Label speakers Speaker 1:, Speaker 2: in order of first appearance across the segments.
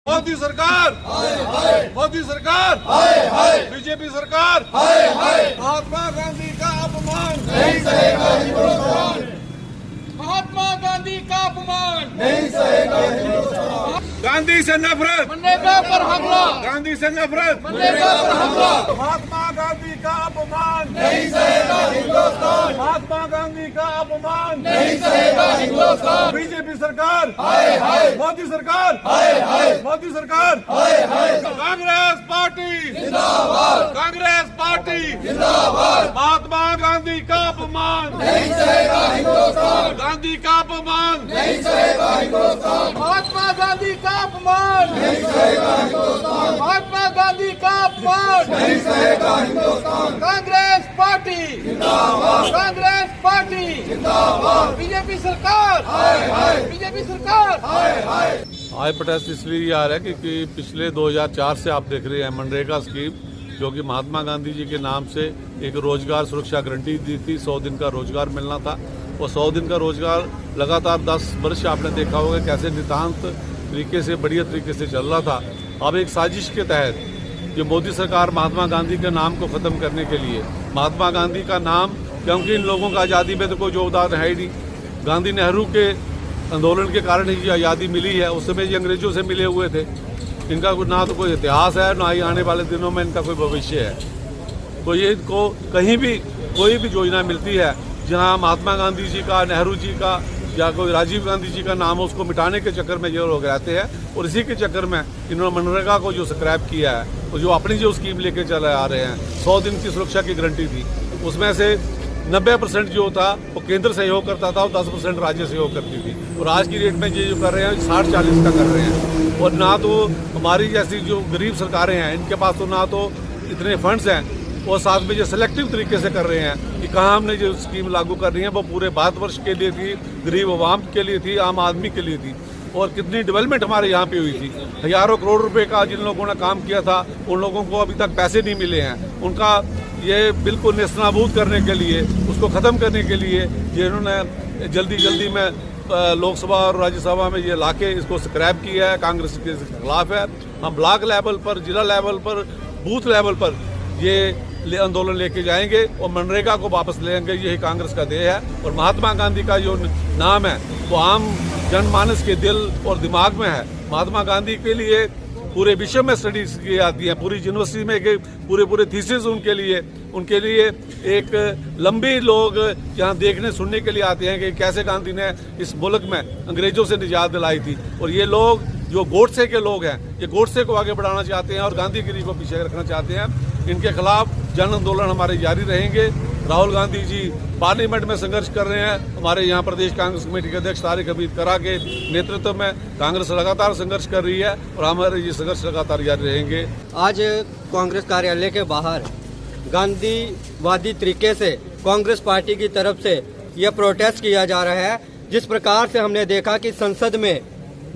Speaker 1: मोदी सरकार, मोदी सरकार, बीजेपी सरकार, महात्मा गांधी का अपमान नहीं सहेगा हिंदुस्तान,
Speaker 2: महात्मा गांधी का अपमान
Speaker 1: नहीं सहेगा हिंदुस्तान। गांधी से नफरत,
Speaker 2: मनरेगा पर हमला,
Speaker 1: गांधी से नफरत,
Speaker 2: मनरेगा पर हमला,
Speaker 1: महात्मा गांधी का अपमान
Speaker 2: नहीं सहेगा हिंदुस्तान,
Speaker 1: महात्मा गांधी का अपमान
Speaker 2: नहीं सहेगा हिंदुस्तान।
Speaker 1: बीजेपी सरकार, मोदी सरकार, मोदी सरकार, कांग्रेस पार्टी
Speaker 2: जिंदाबाद,
Speaker 1: कांग्रेस पार्टी
Speaker 2: जिंदाबाद,
Speaker 1: महात्मा गांधी का अपमान
Speaker 2: नहीं सहेगा हिंदुस्तान,
Speaker 1: गांधी का अपमान
Speaker 2: नहीं सहेगा हिंदुस्तान, महात्मा गांधी का अपमान नहीं सहेगा हिंदुस्तान, महात्मा गांधी का अपमान नहीं सहेगा हिंदुस्तान। कांग्रेस पार्टी जिंदाबाद, कांग्रेस पार्टी जिंदाबाद, बीजेपी सरकार, बीजेपी सरकार।
Speaker 3: आज प्रोटेस्ट इसलिए आ रहा है क्योंकि पिछले 2004 से आप देख रहे हैं मनरेगा स्कीम, जो कि महात्मा गांधी जी के नाम से एक रोजगार सुरक्षा गारंटी दी थी। 100 दिन का रोजगार मिलना था। वो 100 दिन का रोजगार लगातार 10 वर्ष आपने देखा होगा कैसे नितांत तरीके से बढ़िया तरीके से चल रहा था। अब एक साजिश के तहत ये मोदी सरकार महात्मा गांधी के नाम को ख़त्म करने के लिए, महात्मा गांधी का नाम, क्योंकि इन लोगों का आज़ादी में तो कोई योगदान है ही नहीं। गांधी नेहरू के आंदोलन के कारण ही आज़ादी मिली है। उस समय ये अंग्रेजों से मिले हुए थे। इनका ना तो कोई इतिहास है, ना ही आने वाले दिनों में इनका कोई भविष्य है। तो ये इनको कहीं भी कोई भी योजना मिलती है जहां महात्मा गांधी जी का, नेहरू जी का या कोई राजीव गांधी जी का नाम हो, उसको मिटाने के चक्कर में ये लोग रहते हैं। और इसी के चक्कर में इन्होंने मनरेगा को जो स्क्रैप किया है और जो अपनी जो स्कीम लेके चले आ रहे हैं, 100 दिन की सुरक्षा की गारंटी थी, उसमें से 90% जो था वो केंद्र सहयोग करता था और 10% राज्य सहयोग करती थी। और आज की डेट में ये जो कर रहे हैं 60-40 का कर रहे हैं। और ना तो हमारी जैसी जो गरीब सरकारें हैं, इनके पास तो ना तो इतने फंड्स हैं, और साथ में जो सिलेक्टिव तरीके से कर रहे हैं कि कहाँ हमने जो स्कीम लागू कर रही है वो पूरे भारतवर्ष के लिए थी, गरीब आवाम के लिए थी, आम आदमी के लिए थी। और कितनी डेवलपमेंट हमारे यहाँ पे हुई थी। हजारों करोड़ रुपए का जिन लोगों ने काम किया था, उन लोगों को अभी तक पैसे नहीं मिले हैं। उनका ये बिल्कुल नेस्तनाबूद करने के लिए, उसको ख़त्म करने के लिए जिन्होंने जल्दी में लोकसभा और राज्यसभा में ये लाके इसको स्क्रैप किया है, कांग्रेस के खिलाफ है। हम ब्लॉक लेवल पर, जिला लेवल पर, बूथ लेवल पर ये आंदोलन लेके जाएंगे और मनरेगा को वापस लेंगे। यही कांग्रेस का ध्येय है। और महात्मा गांधी का जो नाम है वो आम जनमानस के दिल और दिमाग में है। महात्मा गांधी के लिए पूरे विश्व में स्टडीज की जाती है, पूरी यूनिवर्सिटी में पूरे थीसिस उनके लिए एक लंबी लोग यहाँ देखने सुनने के लिए आते हैं कि कैसे गांधी ने इस मुल्क में अंग्रेजों से निजात दिलाई थी। और ये लोग जो गोडसे के लोग हैं, ये गोडसे को आगे बढ़ाना चाहते हैं और गांधीगिरी को पीछे रखना चाहते हैं। इनके खिलाफ जन आंदोलन हमारे जारी रहेंगे। राहुल गांधी जी पार्लियामेंट में संघर्ष कर रहे हैं। हमारे यहाँ प्रदेश कांग्रेस कमेटी के अध्यक्ष तारिक हमीद करा के नेतृत्व में कांग्रेस लगातार संघर्ष कर रही है और हमारे ये संघर्ष लगातार जारी रहेंगे।
Speaker 4: आज कांग्रेस कार्यालय के बाहर गांधीवादी तरीके से कांग्रेस पार्टी की तरफ से यह प्रोटेस्ट किया जा रहा है। जिस प्रकार से हमने देखा कि संसद में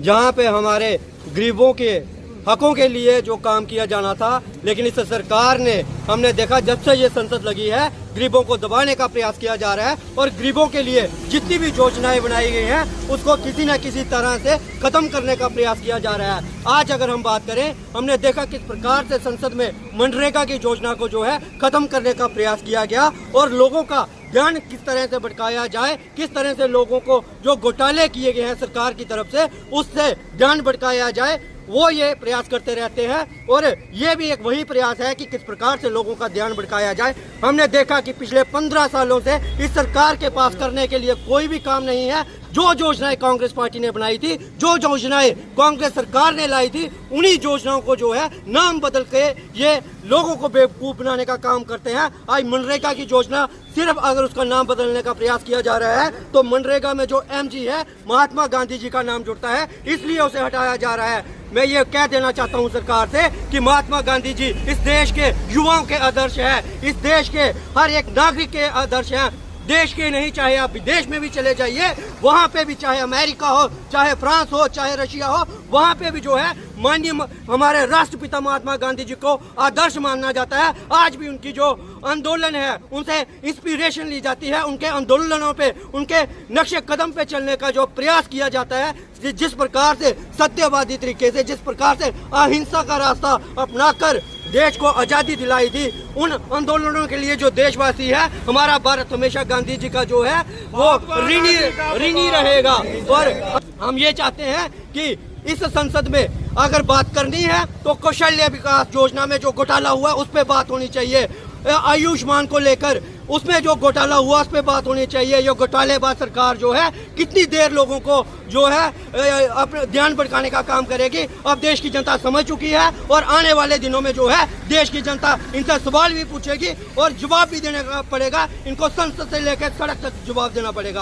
Speaker 4: जहां पे हमारे गरीबों के हकों के लिए जो काम किया जाना था, लेकिन इस सरकार ने, हमने देखा जब से ये संसद लगी है, गरीबों को दबाने का प्रयास किया जा रहा है और गरीबों के लिए जितनी भी योजनाएं बनाई गई हैं उसको किसी न किसी तरह से खत्म करने का प्रयास किया जा रहा है। आज अगर हम बात करें, हमने देखा किस प्रकार से संसद में मनरेगा की योजना को जो है खत्म करने का प्रयास किया गया और लोगों का ध्यान किस तरह से भटकाया जाए, किस तरह से लोगों को जो घोटाले किए गए हैं सरकार की तरफ से उससे ध्यान भटकाया जाए, वो ये प्रयास करते रहते हैं। और ये भी एक वही प्रयास है कि किस प्रकार से लोगों का ध्यान भटकाया जाए। हमने देखा कि पिछले 15 सालों से इस सरकार के पास करने के लिए कोई भी काम नहीं है। जो योजनाएं कांग्रेस पार्टी ने बनाई थी, जो योजनाएं कांग्रेस सरकार ने लाई थी, उन्हीं योजनाओं को जो है नाम बदल के ये लोगों को बेवकूफ बनाने का काम करते हैं। आज मनरेगा की योजना सिर्फ अगर उसका नाम बदलने का प्रयास किया जा रहा है तो मनरेगा में जो एमजी है, महात्मा गांधी जी का नाम जुड़ता है, इसलिए उसे हटाया जा रहा है। मैं ये कह देना चाहता हूँ सरकार से कि महात्मा गांधी जी इस देश के युवाओं के आदर्श है, इस देश के हर एक नागरिक के आदर्श हैं। देश के नहीं, चाहे आप विदेश में भी चले जाइए, वहां पे भी, चाहे अमेरिका हो, चाहे फ्रांस हो, चाहे रशिया हो, वहां पे भी जो है माननीय हमारे राष्ट्रपिता महात्मा गांधी जी को आदर्श माना जाता है। आज भी उनकी जो आंदोलन है उनसे इंस्पिरेशन ली जाती है, उनके आंदोलनों पे, उनके नक्शे कदम पे चलने का जो प्रयास किया जाता है, जिस प्रकार से सत्यवादी तरीके से, जिस प्रकार से अहिंसा का रास्ता अपनाकर देश को आजादी दिलाई थी, उन आंदोलनों के लिए जो देशवासी है, हमारा भारत हमेशा गांधी जी का जो है वो ऋणी रहेगा। और हम ये चाहते हैं कि इस संसद में अगर बात करनी है तो कौशल्य विकास योजना में जो घोटाला हुआ उस पर बात होनी चाहिए। आयुष्मान को लेकर उसमें जो घोटाला हुआ उस पर बात होनी चाहिए। ये घोटालेबाज सरकार जो है कितनी देर लोगों को जो है अपने ध्यान भटकाने का काम करेगी। अब देश की जनता समझ चुकी है और आने वाले दिनों में जो है देश की जनता इनसे सवाल भी पूछेगी और जवाब भी देना पड़ेगा। इनको संसद से लेकर सड़क तक जवाब देना पड़ेगा।